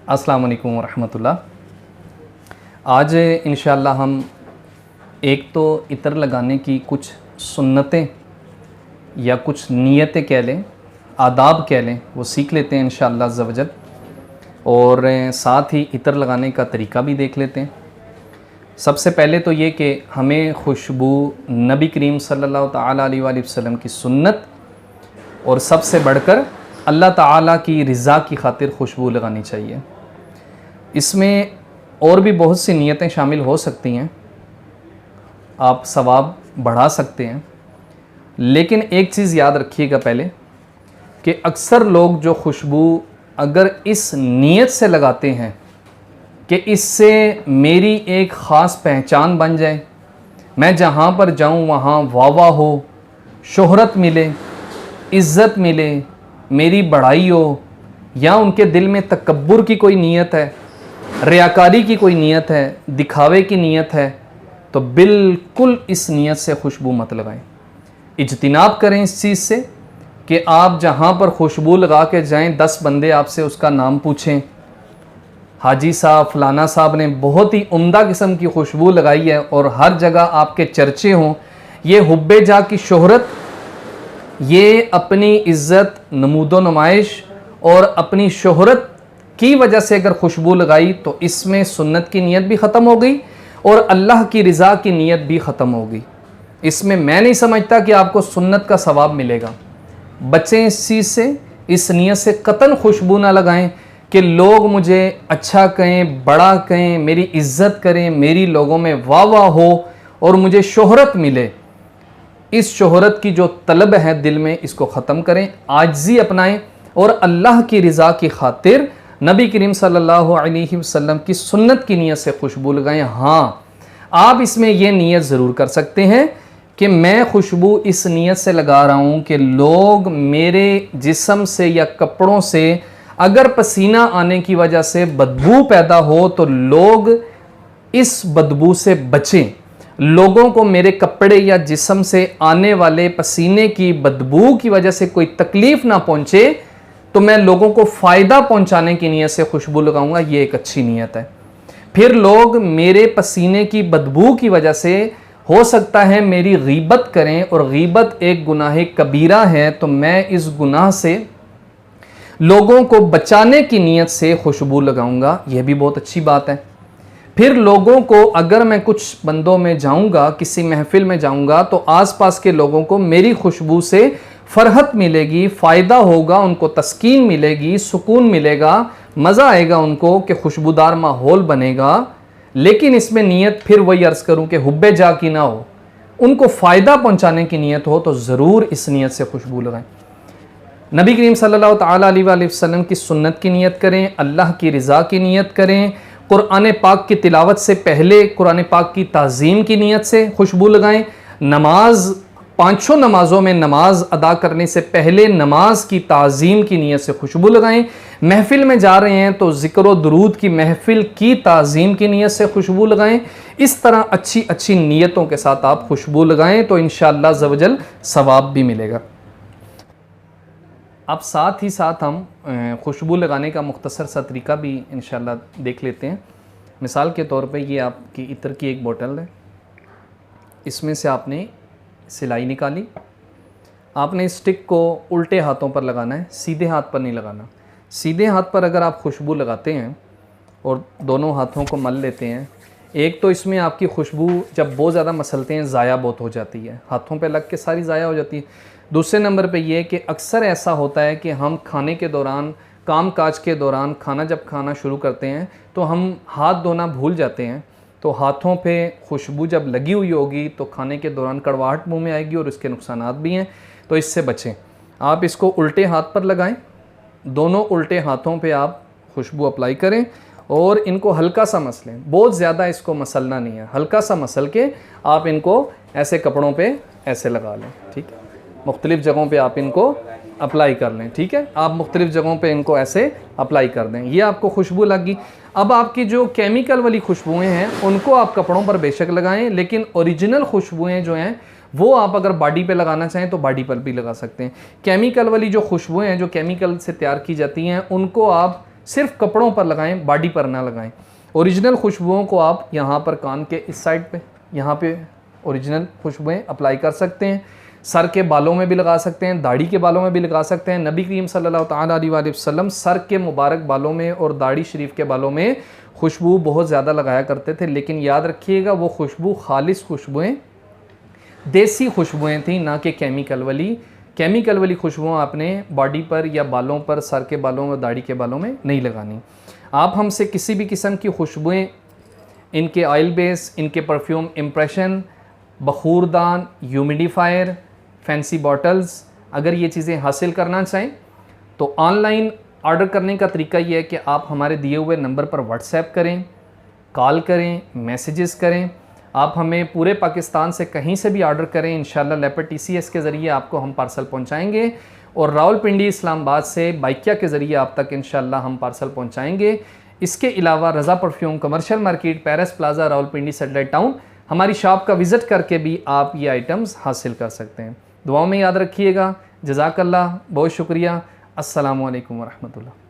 अस्सलाम वालेकुम रहमतुल्लाह। आज इंशाअल्लाह हम एक तो इत्र लगाने की कुछ सुन्नतें या कुछ नियतें कह लें, आदाब कह लें, वो सीख लेते हैं इंशाअल्लाह अज़्ज़ वजल, और साथ ही इत्र लगाने का तरीका भी देख लेते हैं। सबसे पहले तो ये कि हमें खुशबू नबी करीम सल्लल्लाहु ताला अलैहि वसल्लम की सुन्नत और सबसे बढ़कर अल्लाह ताला की रज़ा की खातिर खुशबू लगानी चाहिए। इसमें और भी बहुत सी नियतें शामिल हो सकती हैं, आप सवाब बढ़ा सकते हैं, लेकिन एक चीज़ याद रखिएगा पहले कि अक्सर लोग जो खुशबू अगर इस नीयत से लगाते हैं कि इससे मेरी एक ख़ास पहचान बन जाए, मैं जहाँ पर जाऊँ वहाँ वाह हो, शोहरत मिले, इज़्ज़त मिले, मेरी बढ़ाई हो, या उनके दिल में तकब्बुर की कोई नीयत है, रियाकारी की कोई नीयत है, दिखावे की नीयत है, तो बिल्कुल इस नीयत से खुशबू मत लगाएं। इज्तिनाब करें इस चीज़ से कि आप जहाँ पर खुशबू लगा के जाएं, 10 बंदे आपसे उसका नाम पूछें, हाजी साहब फलाना साहब ने बहुत ही उम्दा किस्म की खुशबू लगाई है, और हर जगह आपके चर्चे हों। ये हुब्बे जा की शोहरत, ये अपनी इज़्ज़त, नमूदो नुमाइश और अपनी शोहरत की वजह से अगर खुशबू लगाई तो इसमें सुन्नत की नीयत भी ख़त्म हो गई और अल्लाह की रज़ा की नीयत भी ख़त्म हो गई। इसमें मैं नहीं समझता कि आपको सुन्नत का सवाब मिलेगा। बचें इस चीज़ से, इस नीयत से कतन खुशबू ना लगाएं कि लोग मुझे अच्छा कहें, बड़ा कहें, मेरी इज़्ज़त करें, मेरी लोगों में वाह हो और मुझे शोहरत मिले। इस शोहरत की जो तलब है दिल में, इसको ख़त्म करें, आजिज़ी अपनाएं और अल्लाह की रज़ा की खातिर नबी करीम सल्लल्लाहु अलैहि वसल्लम की सुन्नत की नीयत से खुशबू लगाएं। हाँ, आप इसमें यह नीयत ज़रूर कर सकते हैं कि मैं खुशबू इस नीयत से लगा रहा हूँ कि लोग मेरे जिस्म से या कपड़ों से अगर पसीना आने की वजह से बदबू पैदा हो तो लोग इस बदबू से बचें। लोगों को मेरे कपड़े या जिस्म से आने वाले पसीने की बदबू की वजह से कोई तकलीफ़ ना पहुँचे, तो मैं लोगों को फ़ायदा पहुँचाने की नीयत से खुशबू लगाऊंगा। ये एक अच्छी नीयत है। फिर लोग मेरे पसीने की बदबू की वजह से हो सकता है मेरी गीबत करें, और गीबत एक गुनाह कबीरा है, तो मैं इस गुनाह से लोगों को बचाने की नीयत से खुशबू लगाऊंगा। यह भी बहुत अच्छी बात है। फिर लोगों को, अगर मैं कुछ बंदों में जाऊंगा, किसी महफिल में जाऊंगा, तो आसपास के लोगों को मेरी खुशबू से फ़रहत मिलेगी, फ़ायदा होगा, उनको तस्कीन मिलेगी, सुकून मिलेगा, मज़ा आएगा उनको कि खुशबूदार माहौल बनेगा। लेकिन इसमें नीयत फिर वही अर्ज़ करूं कि हुब्बे जा की ना हो, उनको फ़ायदा पहुंचाने की नीयत हो, तो ज़रूर इस नीयत से खुशबू लगाएं। नबी करीम सल्लल्लाहु ताला अलैहि वसल्लम की सुन्नत की नीयत करें, अल्लाह की रज़ा की नीयत करें, कुरान पाक की तिलावत से पहले कुरान पाक की ताज़ीम की नीयत से खुशबू लगाएं। नमाज, पाँचों नमाज़ों में नमाज अदा करने से पहले नमाज की ताज़ीम की नीयत से खुशबू लगाएं। महफिल में जा रहे हैं तो ज़िक्र व दुरूद की महफिल की ताज़ीम की नीयत से खुशबू लगाएं। इस तरह अच्छी अच्छी नीयतों के साथ आप खुशबू लगाएं तो इंशाअल्लाह अज़्ज़ वजल सवाब भी मिलेगा। अब साथ ही साथ हम खुशबू लगाने का मुख्तसर सा तरीका भी इंशाअल्लाह देख लेते हैं। मिसाल के तौर पे ये आपकी इत्र की एक बोतल है, इसमें से आपने सिलाई निकाली, आपने स्टिक को उल्टे हाथों पर लगाना है, सीधे हाथ पर नहीं लगाना। सीधे हाथ पर अगर आप खुशबू लगाते हैं और दोनों हाथों को मल लेते हैं, एक तो इसमें आपकी खुशबू जब बहुत ज़्यादा मसलते हैं ज़ाया बहुत हो जाती है, हाथों पे लग के सारी ज़ाया हो जाती है। दूसरे नंबर पे ये कि अक्सर ऐसा होता है कि हम खाने के दौरान, काम काज के दौरान, खाना जब खाना शुरू करते हैं तो हम हाथ धोना भूल जाते हैं, तो हाथों पे खुशबू जब लगी हुई होगी तो खाने के दौरान कड़वाहट मुंह में आएगी और इसके नुकसानात भी हैं, तो इससे बचें। आप इसको उल्टे हाथ पर लगाएं, दोनों उल्टे हाथों पे आप खुशबू अप्लाई करें और इनको हल्का सा मसलें, बहुत ज़्यादा इसको मसलना नहीं है, हल्का सा मसल के आप इनको ऐसे कपड़ों पे ऐसे लगा लें। ठीक है, मुख्तलिफ़ जगहों पे आप इनको अप्लाई कर लें। ठीक है, आप मुख्तलिफ़ जगहों पे इनको ऐसे अप्लाई कर दें, ये आपको खुशबू लगी। अब आपकी जो केमिकल वाली खुशबुएँ हैं उनको आप कपड़ों पर बेशक लगाएं, लेकिन ओरिजिनल खुशबुएँ जो हैं वो आप अगर बॉडी पे लगाना चाहें तो बॉडी पर भी लगा सकते हैं। केमिकल वाली जो खुशबुएँ हैं, जो केमिकल से तैयार की जाती हैं, उनको आप सिर्फ कपड़ों पर लगाएं, बॉडी पर ना लगाएं। ओरिजिनल खुशबुओं को आप यहाँ पर कान के इस साइड पे, यहाँ पे ओरिजिनल खुशबुएं अप्लाई कर सकते हैं। सर के बालों में भी लगा सकते हैं, दाढ़ी के बालों में भी लगा सकते हैं। नबी करीम सल्लल्लाहु तआला अलैहि वसल्लम सर के मुबारक बालों में और दाढ़ी शरीफ के बालों में खुशबू बहुत ज़्यादा लगाया करते थे। लेकिन याद रखिएगा, वो खुशबू खालिस खुशबुएँ, देसी खुशबुएँ थी, ना कि केमिकल वाली। केमिकल वाली खुशबुएँ आपने बॉडी पर या बालों पर, सर के बालों में, दाढ़ी के बालों में नहीं लगानी। आप हमसे किसी भी किस्म की खुशबुएँ, इनके ऑयल बेस, इनके परफ्यूम इम्प्रेशन, बखूरदान, ह्यूमिडिफायर, फैंसी बॉटल्स, अगर ये चीज़ें हासिल करना चाहें तो ऑनलाइन ऑर्डर करने का तरीका ये है कि आप हमारे दिए हुए नंबर पर व्हाट्सएप करें, कॉल करें, मैसेजेस करें। आप हमें पूरे पाकिस्तान से कहीं से भी ऑर्डर करें, इंशाल्लाह लेपर्ड TCS के ज़रिए आपको हम पार्सल पहुंचाएंगे। और रावलपिंडी इस्लामाबाद से बाइकिया के ज़रिए आप तक इंशाल्लाह हम पार्सल पहुंचाएंगे। इसके अलावा Raza perfume, commercial market, Paris plaza, Rawalpindi satellite town, हमारी शॉप का विज़िट करके भी आप ये आइटम्स हासिल कर सकते हैं। दुआओं में याद रखिएगा। जज़ाकल्लाह, बहुत शुक्रिया। अस्सलामु अलैकुम वरहमतुल्लाह।